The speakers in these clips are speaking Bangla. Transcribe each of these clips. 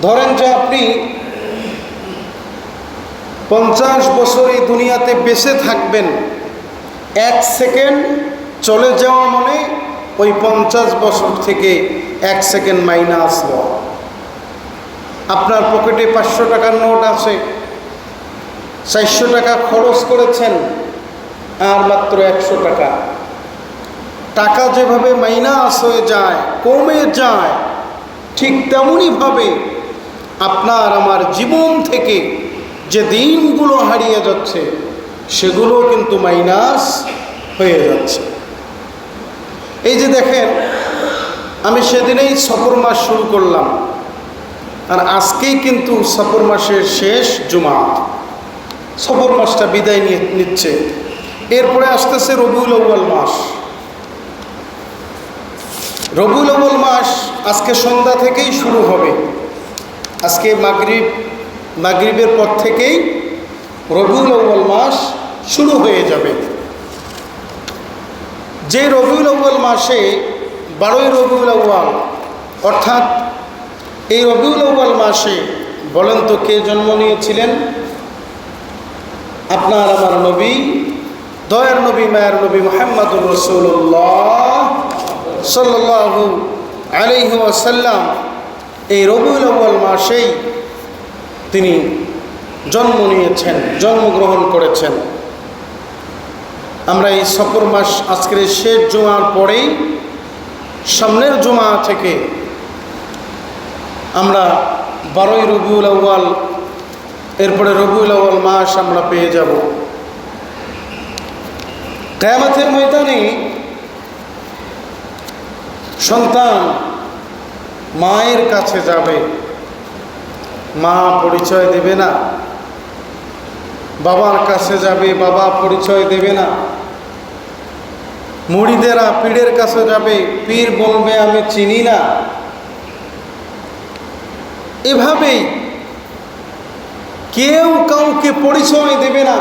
ধরেন যে আপনি 50 বছর এই দুনিয়াতে বেঁচে থাকবেন, 1 সেকেন্ড চলে যাওয়া মানে ওই 50 বছর থেকে 1 সেকেন্ড মাইনাস হওয়া। আপনার পকেটে 500 টাকার নোট আছে, 400 টাকা খরচ করেছেন, আর মাত্র 100 টাকা। টাকা যেভাবে মাইনাস হয়ে যায়, কমে যায়, ঠিক তেমনইভাবে আপনার আমার জীবন থেকে যে দিনগুলো হারিয়ে যাচ্ছে সেগুলো কিন্তু মাইনাস হয়ে যাচ্ছে। এই যে দেখেন, আমি সেদিনেই সফর মাস শুরু করলাম, আর আজকেই কিন্তু সফর মাসের শেষ জুমা। সফর মাসটা বিদায় নিচ্ছে, এরপরে আসতেছে রবিউল আউয়াল মাস। রবিউল আউয়াল মাস আজকে সন্ধ্যা থেকেই শুরু হবে। আজকে মাগরিবের পর থেকেই রবিউল আউয়াল মাস শুরু হয়ে যাবে। যে রবিউল আউয়াল মাসে 12ই রবিউল আউয়াল, অর্থাৎ এই রবিউল আউয়াল মাসে বলেন তো কে জন্ম নিয়েছিলেন? আপনার আমার নবী, দয়ার নবী, মায়ের নবী মুহাম্মদুর রাসূলুল্লাহ সাল্লাল্লাহু আলাইহি ওয়াসাল্লাম এই রবিউল আউয়াল মাসেই তিনি জন্ম নিয়েছেন, জন্মগ্রহণ করেছেন। আমরা এই সফর মাস আজকের শেষ জুমার পরেই সামনের জুমা থেকে আমরা 12ই রবিউল আউয়াল, এরপরে রবিউল আউয়াল মাস আমরা পেয়ে যাব। কিয়ামতের ময়দানে সন্তান মায়ের কাছে যাবে, মা পরিচয় দেবে না। বাবার কাছে যাবে, বাবা পরিচয় দেবে না। মুরিদেরা পীরের কাছে যাবে, পীর বলবে আমি চিনি না। এভাবেই কেউ কাউকে পরিচয় দেবে না।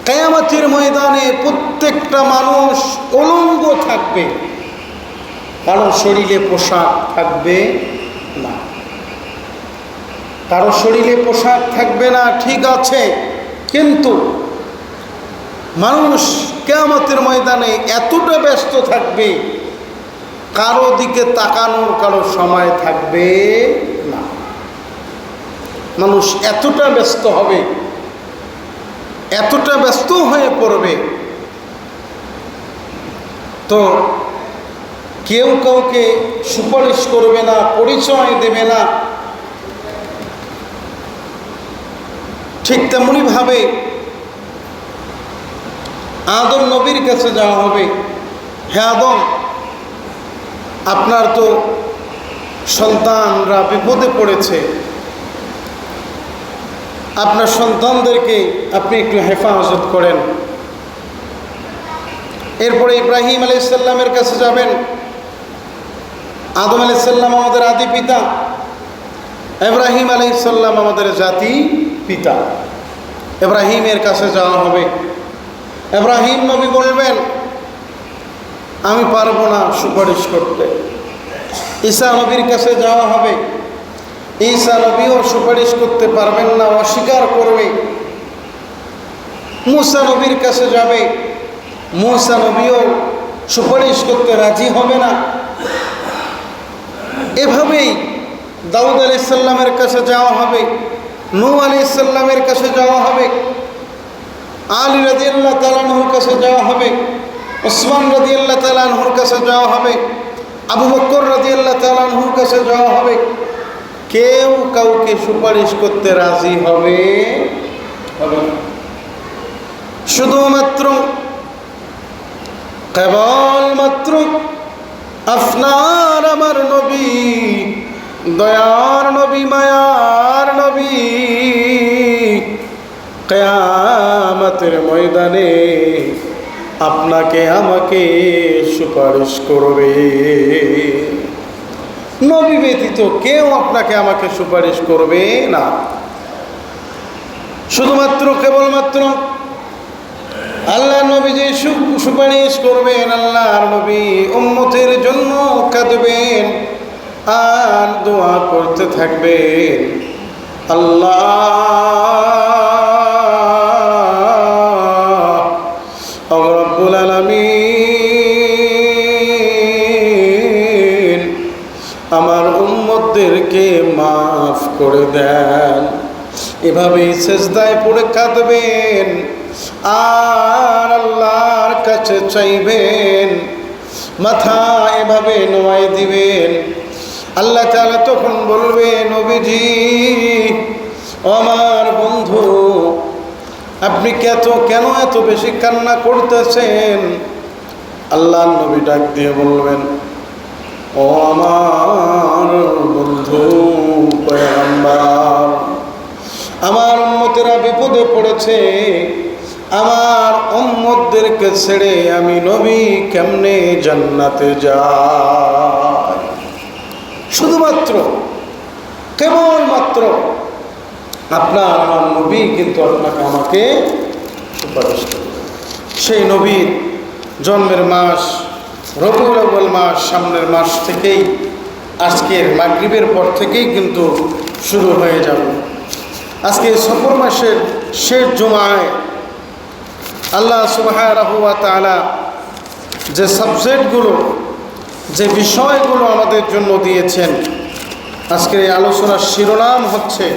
কিয়ামতের ময়দানে প্রত্যেকটা মানুষ উলঙ্গ থাকবে, কারো শরীরে পোশাক থাকবে না। কারো শরীরে পোশাক থাকবে না, ঠিক আছে, কিন্তু মানুষ কিয়ামতের ময়দানে এতটা ব্যস্ত থাকবে, কারো দিকে তাকানোর কারো সময় থাকবে না। মানুষ এতটা ব্যস্ত হবে, এতটা ব্যস্ত হয়ে পড়বে, তো কেউ কাউকে সুপারিশ করবে না, পরিচয় দেবে না। ঠিক তেমনিভাবে আদম নবীর কাছে যাওয়া হবে। হে আদম, আপনার তো সন্তানরা বিপদে পড়েছে, আপনার সন্তানদেরকে আপনি একটু হেফাজত করেন। এরপরে ইব্রাহিম আলাইহিস সালামের কাছে যাবেন। আদম আলাইহিস সালাম আমাদের আদি পিতা, ইব্রাহিম আলাইহিস সালাম আমাদের জাতি পিতা। ইব্রাহিমের কাছে যাওয়া হবে। ইব্রাহিম নবী বলবেন আমি পারবো না সুপারিশ করতে। ঈসা নবীর কাছে যাওয়া হবে। ঈসা নবীও সুপারিশ করতে পারবেন না, অস্বীকার করবে। মূসা নবীর কাছে যাবে, মূসা নবীও সুপারিশ করতে রাজি হবে না। এভাবেই দাউদ আলাইহিস সালামের কাছে যাওয়া হবে, নূহ আলাইহিস সালামের কাছে যাওয়া হবে, আলী রাদিয়াল্লাহু তাআলা আনহুর কাছে যাওয়া হবে, ওসমান রাদিয়াল্লাহু তাআলা আনহুর কাছে যাওয়া হবে, আবু বকর রাদিয়াল্লাহু তাআলা আনহুর কাছে যাওয়া হবে। কেউ কাউকে সুপারিশ করতে রাজি হবে না। শুধুমাত্র কেবলমাত্র আপনার আমার নবী, দয়ার নবী, মায়ার নবী কিয়ামতের ময়দানে আপনাকে আমাকে সুপারিশ করবে। নবী ব্যতীত কেউ আপনাকে আমাকে সুপারিশ করবে না। শুধুমাত্র কেবলমাত্র আল্লাহ নবী যে সুপারিশ করবেন, আল্লাহর নবী উম্মতের জন্য কাঁদবেন, আর দোয়া করতে থাকবেন, আল্লাহ রব্বুল আলামিন আমার উম্মতদেরকে মাফ করে দেন। এভাবেই সেজদায় পড়ে কাঁদবেন আর আল্লাহর কাছে চাইবেন, মাথা এভাবে নোয়াই দিবেন। আল্লাহ তাআলা তখন বলবে, নবীজি আমার বন্ধু আপনি কেন এত বেশি কান্না করতেছেন? আল্লাহ নবী ডাক দিয়ে বলবেন, ও আমার বন্ধু পয়গম্বর, আমার উম্মতেরা বিপদে পড়েছে, আমার উম্মতদেরকে ছেড়ে আমি নবী কেমনে জান্নাতে যাই? শুধুমাত্র কেবলমাত্র আপনার আমার নবী কিন্তু আপনাকে আমাকে সুপারিশ করবে। সেই নবীর জন্মের মাস রবিউল আউয়াল মাস সামনের মাস থেকেই, আজকের মাগরিবের পর থেকেই কিন্তু শুরু হয়ে যাবে। আজকে সফর মাসের শেষ জুমায় আল্লাহ সুবহানাহু ওয়া তাআলা যে সাবজেক্টগুলো, যে বিষয়গুলো আমাদের জন্য দিয়েছেন, আজকের এই আলোচনার শিরোনাম হচ্ছে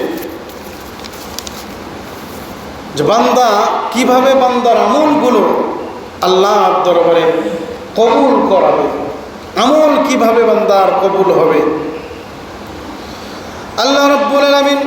যে বান্দা কিভাবে বান্দার আমলগুলো আল্লাহর দরবারে কবুল করাবে, আমল কিভাবে বান্দার কবুল হবে। আল্লাহ রাব্বুল আলামিন